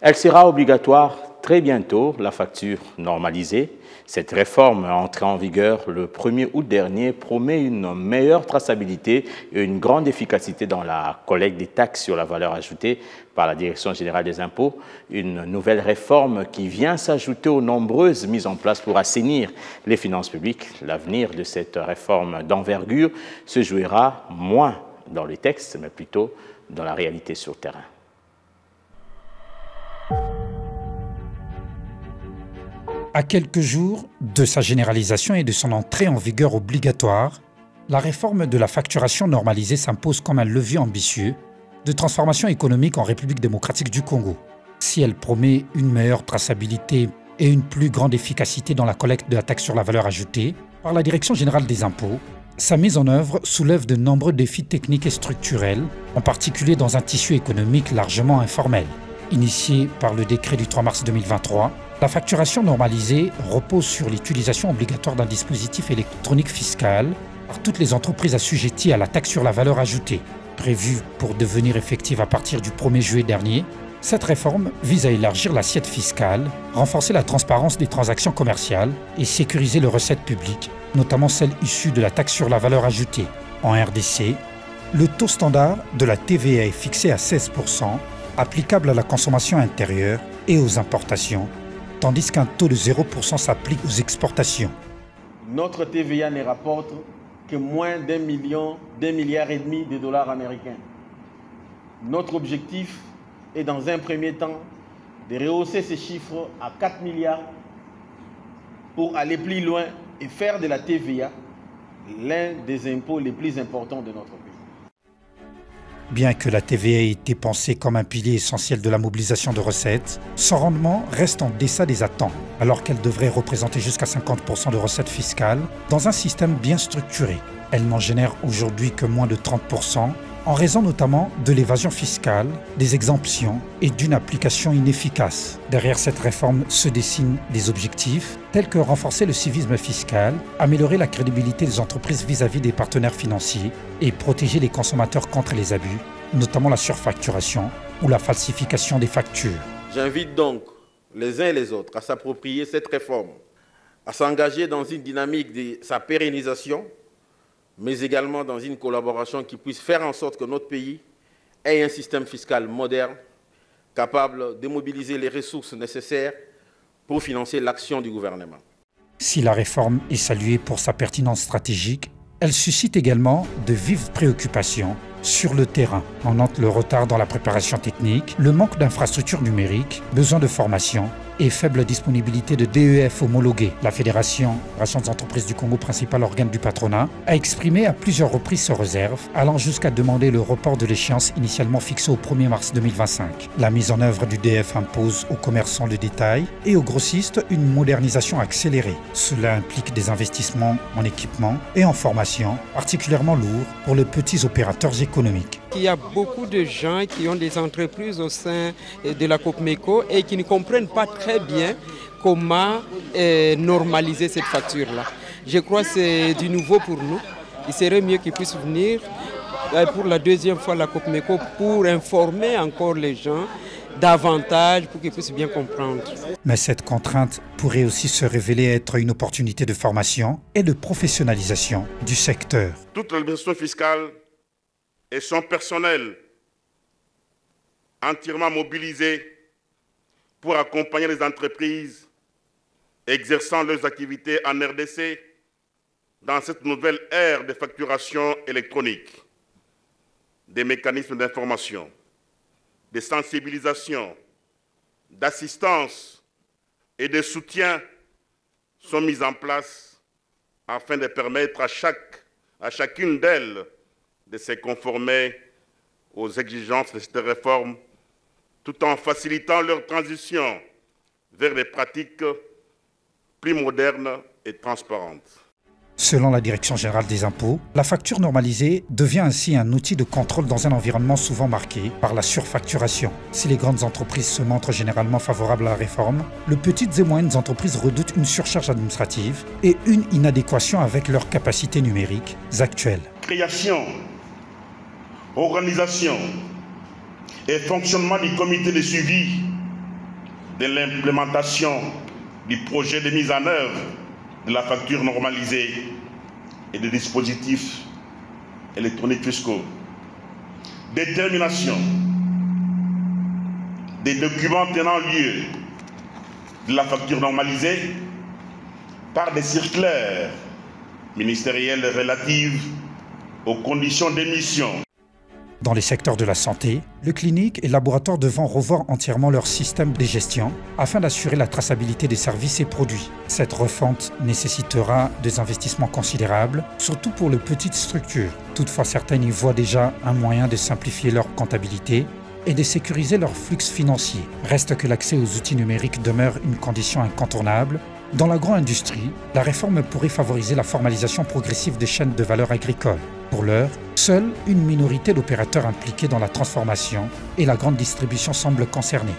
Elle sera obligatoire très bientôt, la facture normalisée. Cette réforme entrée en vigueur le 1er août dernier promet une meilleure traçabilité et une grande efficacité dans la collecte des taxes sur la valeur ajoutée par la Direction générale des impôts. Une nouvelle réforme qui vient s'ajouter aux nombreuses mises en place pour assainir les finances publiques. L'avenir de cette réforme d'envergure se jouera moins dans les textes, mais plutôt dans la réalité sur le terrain. À quelques jours de sa généralisation et de son entrée en vigueur obligatoire, la réforme de la facturation normalisée s'impose comme un levier ambitieux de transformation économique en République démocratique du Congo. Si elle promet une meilleure traçabilité et une plus grande efficacité dans la collecte de la taxe sur la valeur ajoutée par la Direction générale des impôts, sa mise en œuvre soulève de nombreux défis techniques et structurels, en particulier dans un tissu économique largement informel. Initiée par le décret du 3 mars 2023, la facturation normalisée repose sur l'utilisation obligatoire d'un dispositif électronique fiscal par toutes les entreprises assujetties à la taxe sur la valeur ajoutée. Prévue pour devenir effective à partir du 1er juillet dernier, cette réforme vise à élargir l'assiette fiscale, renforcer la transparence des transactions commerciales et sécuriser les recettes publiques, notamment celles issues de la taxe sur la valeur ajoutée. En RDC, le taux standard de la TVA est fixé à 16%, applicable à la consommation intérieure et aux importations, tandis qu'un taux de 0% s'applique aux exportations. Notre TVA ne rapporte que moins d'1 milliard et demi de dollars américains. Notre objectif est dans un premier temps de rehausser ces chiffres à 4 milliards pour aller plus loin et faire de la TVA l'un des impôts les plus importants de notre pays. Bien que la TVA ait été pensée comme un pilier essentiel de la mobilisation de recettes, son rendement reste en deçà des attentes, alors qu'elle devrait représenter jusqu'à 50% de recettes fiscales dans un système bien structuré. Elle n'en génère aujourd'hui que moins de 30%, en raison notamment de l'évasion fiscale, des exemptions et d'une application inefficace. Derrière cette réforme se dessinent des objectifs tels que renforcer le civisme fiscal, améliorer la crédibilité des entreprises vis-à-vis des partenaires financiers et protéger les consommateurs contre les abus, notamment la surfacturation ou la falsification des factures. J'invite donc les uns et les autres à s'approprier cette réforme, à s'engager dans une dynamique de sa pérennisation, mais également dans une collaboration qui puisse faire en sorte que notre pays ait un système fiscal moderne, capable de mobiliser les ressources nécessaires pour financer l'action du gouvernement. Si la réforme est saluée pour sa pertinence stratégique, elle suscite également de vives préoccupations sur le terrain. On note le retard dans la préparation technique, le manque d'infrastructures numériques, besoin de formation et faible disponibilité de DEF homologués. La Fédération des entreprises du Congo, principal organe du patronat, a exprimé à plusieurs reprises ses réserves, allant jusqu'à demander le report de l'échéance initialement fixée au 1er mars 2025. La mise en œuvre du DF impose aux commerçants de détail et aux grossistes une modernisation accélérée. Cela implique des investissements en équipement et en formation, particulièrement lourds pour les petits opérateurs économiques. Il y a beaucoup de gens qui ont des entreprises au sein de la COPMECO et qui ne comprennent pas très bien comment normaliser cette facture-là. Je crois que c'est du nouveau pour nous. Il serait mieux qu'ils puissent venir pour la deuxième fois à la COPMECO pour informer encore les gens davantage pour qu'ils puissent bien comprendre. Mais cette contrainte pourrait aussi se révéler être une opportunité de formation et de professionnalisation du secteur. Toute l'administration fiscale et son personnel entièrement mobilisés pour accompagner les entreprises exerçant leurs activités en RDC dans cette nouvelle ère de facturation électronique. Des mécanismes d'information, de sensibilisation, d'assistance et de soutien sont mis en place afin de permettre à chacune d'elles de se conformer aux exigences de cette réforme, tout en facilitant leur transition vers des pratiques plus modernes et transparentes. Selon la Direction générale des impôts, la facture normalisée devient ainsi un outil de contrôle dans un environnement souvent marqué par la surfacturation. Si les grandes entreprises se montrent généralement favorables à la réforme, les petites et moyennes entreprises redoutent une surcharge administrative et une inadéquation avec leurs capacités numériques actuelles. Création, organisation et fonctionnement du comité de suivi de l'implémentation du projet de mise en œuvre de la facture normalisée et des dispositifs électroniques fiscaux. Détermination des documents tenant lieu de la facture normalisée par des circulaires ministérielles relatives aux conditions d'émission. Dans les secteurs de la santé, le clinique et le laboratoire devront revoir entièrement leur système de gestion afin d'assurer la traçabilité des services et produits. Cette refonte nécessitera des investissements considérables, surtout pour les petites structures. Toutefois, certaines y voient déjà un moyen de simplifier leur comptabilité et de sécuriser leurs flux financiers. Reste que l'accès aux outils numériques demeure une condition incontournable. Dans l'agro-industrie, la réforme pourrait favoriser la formalisation progressive des chaînes de valeur agricoles. Pour l'heure, seule une minorité d'opérateurs impliqués dans la transformation et la grande distribution semble concernée.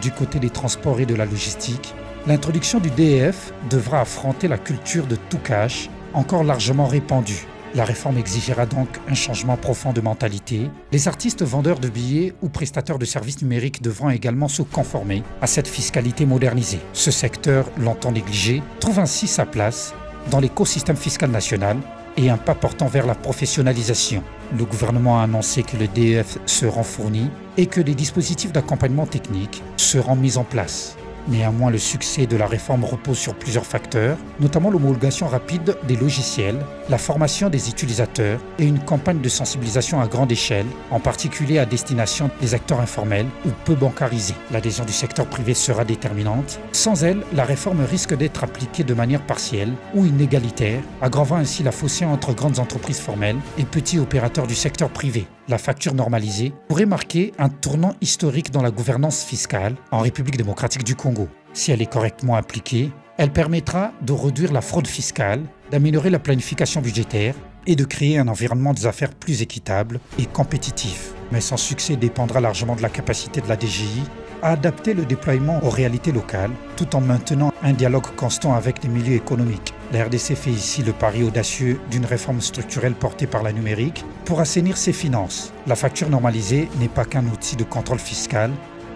Du côté des transports et de la logistique, l'introduction du DEF devra affronter la culture de tout cash, encore largement répandue. La réforme exigera donc un changement profond de mentalité. Les artistes vendeurs de billets ou prestataires de services numériques devront également se conformer à cette fiscalité modernisée. Ce secteur, longtemps négligé, trouve ainsi sa place dans l'écosystème fiscal national et un pas portant vers la professionnalisation. Le gouvernement a annoncé que le DEF sera fourni et que des dispositifs d'accompagnement technique seront mis en place. Néanmoins, le succès de la réforme repose sur plusieurs facteurs, notamment l'homologation rapide des logiciels, la formation des utilisateurs et une campagne de sensibilisation à grande échelle, en particulier à destination des acteurs informels ou peu bancarisés. L'adhésion du secteur privé sera déterminante. Sans elle, la réforme risque d'être appliquée de manière partielle ou inégalitaire, aggravant ainsi la fossé entre grandes entreprises formelles et petits opérateurs du secteur privé. La facture normalisée pourrait marquer un tournant historique dans la gouvernance fiscale en République démocratique du Congo. Si elle est correctement appliquée, elle permettra de réduire la fraude fiscale, d'améliorer la planification budgétaire et de créer un environnement des affaires plus équitable et compétitif. Mais son succès dépendra largement de la capacité de la DGI à adapter le déploiement aux réalités locales tout en maintenant un dialogue constant avec les milieux économiques. La RDC fait ici le pari audacieux d'une réforme structurelle portée par la numérique pour assainir ses finances. La facture normalisée n'est pas qu'un outil de contrôle fiscal,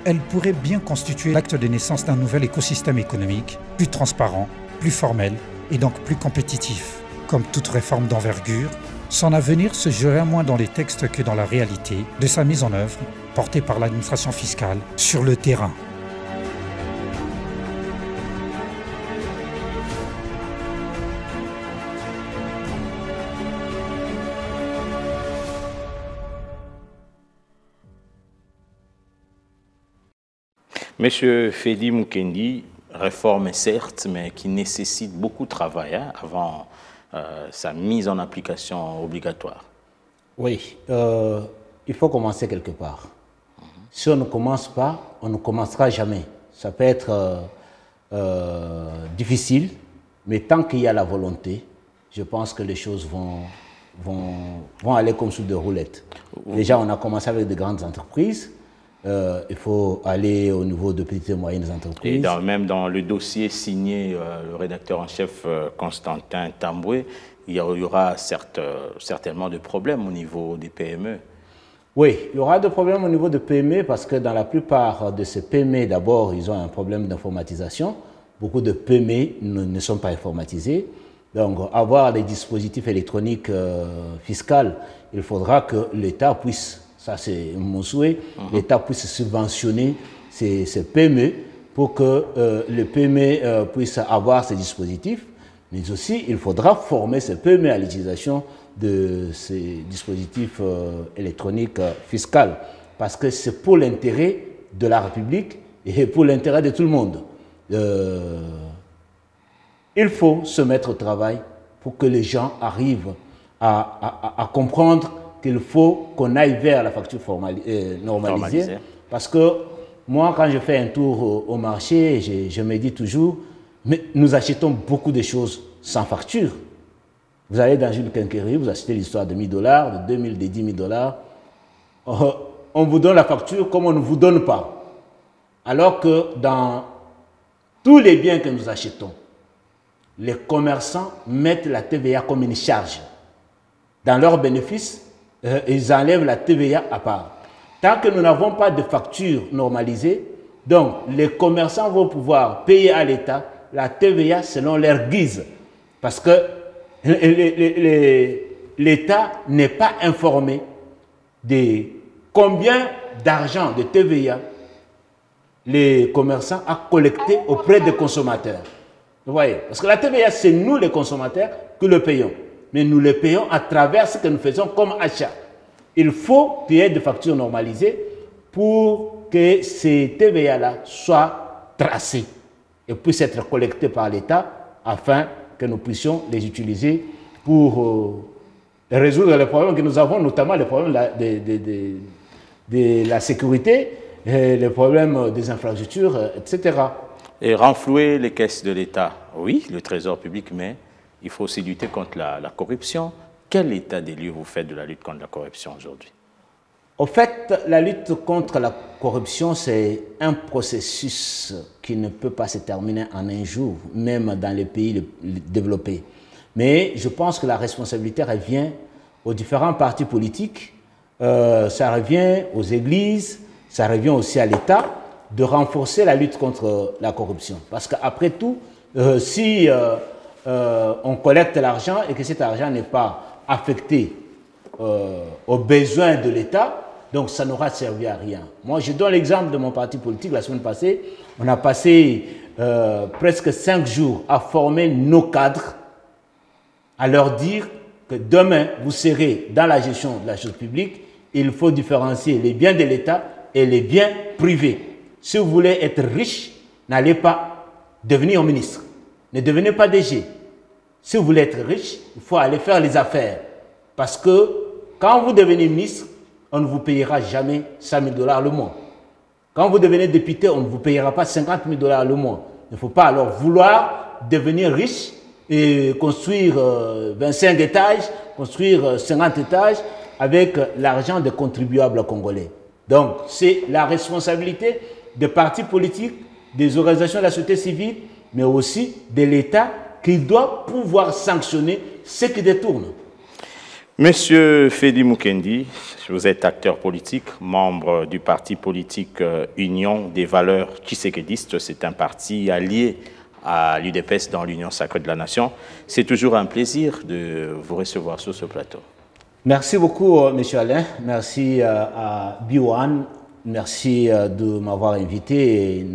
elle pourrait bien constituer l'acte de naissance d'un nouvel écosystème économique, plus transparent, plus formel et donc plus compétitif. Comme toute réforme d'envergure, son avenir se jouerait moins dans les textes que dans la réalité de sa mise en œuvre, portée par l'administration fiscale sur le terrain. Monsieur Fedi Mukendi, réforme certes, mais qui nécessite beaucoup de travail avant sa mise en application obligatoire. Oui, il faut commencer quelque part. Si on ne commence pas, on ne commencera jamais. Ça peut être difficile, mais tant qu'il y a la volonté, je pense que les choses vont aller comme sous des roulettes. Déjà, on a commencé avec de grandes entreprises. Il faut aller au niveau de petites et moyennes entreprises. Et même dans le dossier signé le rédacteur en chef Constantin Tamboué, il y aura certainement des problèmes au niveau des PME. Oui, il y aura des problèmes au niveau des PME parce que dans la plupart de ces PME, d'abord, ils ont un problème d'informatisation. Beaucoup de PME ne sont pas informatisés. Donc, avoir des dispositifs électroniques fiscaux, il faudra que l'État puisse, ça c'est mon souhait, l'État puisse subventionner ces PME pour que les PME puissent avoir ces dispositifs. Mais aussi, il faudra former ces PME à l'utilisation de ces dispositifs électroniques fiscaux. Parce que c'est pour l'intérêt de la République et pour l'intérêt de tout le monde. Il faut se mettre au travail pour que les gens arrivent à comprendre qu'il faut qu'on aille vers la facture normalisée. Parce que moi, quand je fais un tour au marché, je me dis toujours, mais nous achetons beaucoup de choses sans facture. Vous allez dans une quincaillerie, vous achetez l'histoire de $1000, de 2000, de 10 000 $. On vous donne la facture comme on ne vous donne pas. Alors que dans tous les biens que nous achetons, les commerçants mettent la TVA comme une charge. Dans leurs bénéfices, ils enlèvent la TVA à part. Tant que nous n'avons pas de facture normalisée, Donc, les commerçants vont pouvoir payer à l'État la TVA selon leur guise. Parce que l'État n'est pas informé de combien d'argent de TVA les commerçants ont collecté auprès des consommateurs. Vous voyez? Parce que la TVA, c'est nous les consommateurs qui le payons. Mais nous le payons à travers ce que nous faisons comme achat. Il faut qu'il y ait des factures normalisées pour que ces TVA-là soient tracés et puissent être collectés par l'État afin que nous puissions les utiliser pour résoudre les problèmes que nous avons, notamment les problèmes de la sécurité, les problèmes des infrastructures, etc. Et renflouer les caisses de l'État, oui, le trésor public, mais il faut aussi lutter contre la corruption. Quel état des lieux vous faites de la lutte contre la corruption aujourd'hui? Au fait, la lutte contre la corruption, c'est un processus qui ne peut pas se terminer en un jour, même dans les pays développés. Mais je pense que la responsabilité revient aux différents partis politiques, ça revient aux églises, ça revient aussi à l'État de renforcer la lutte contre la corruption. Parce qu'après tout, si on collecte l'argent et que cet argent n'est pas affecté aux besoins de l'État, donc ça n'aura servi à rien. Moi, je donne l'exemple de mon parti politique. La semaine passée, on a passé presque 5 jours à former nos cadres, à leur dire que demain, vous serez dans la gestion de la chose publique. Il faut différencier les biens de l'État et les biens privés. Si vous voulez être riche, n'allez pas devenir ministre. Ne devenez pas DG. Si vous voulez être riche, il faut aller faire les affaires. Parce que quand vous devenez ministre, on ne vous payera jamais 100 000 $ le mois. Quand vous devenez député, on ne vous payera pas 50 000 $ le mois. Il ne faut pas alors vouloir devenir riche et construire 25 étages, construire 50 étages avec l'argent des contribuables congolais. Donc, c'est la responsabilité des partis politiques, des organisations de la société civile, mais aussi de l'État qui doit pouvoir sanctionner ceux qui détournent. Monsieur Fedi Mukendi, vous êtes acteur politique, membre du parti politique Union des valeurs tshisekédistes. C'est un parti allié à l'UDPS dans l'Union sacrée de la Nation. C'est toujours un plaisir de vous recevoir sur ce plateau. Merci beaucoup, M. Alain. Merci à Biwan. Merci de m'avoir invité.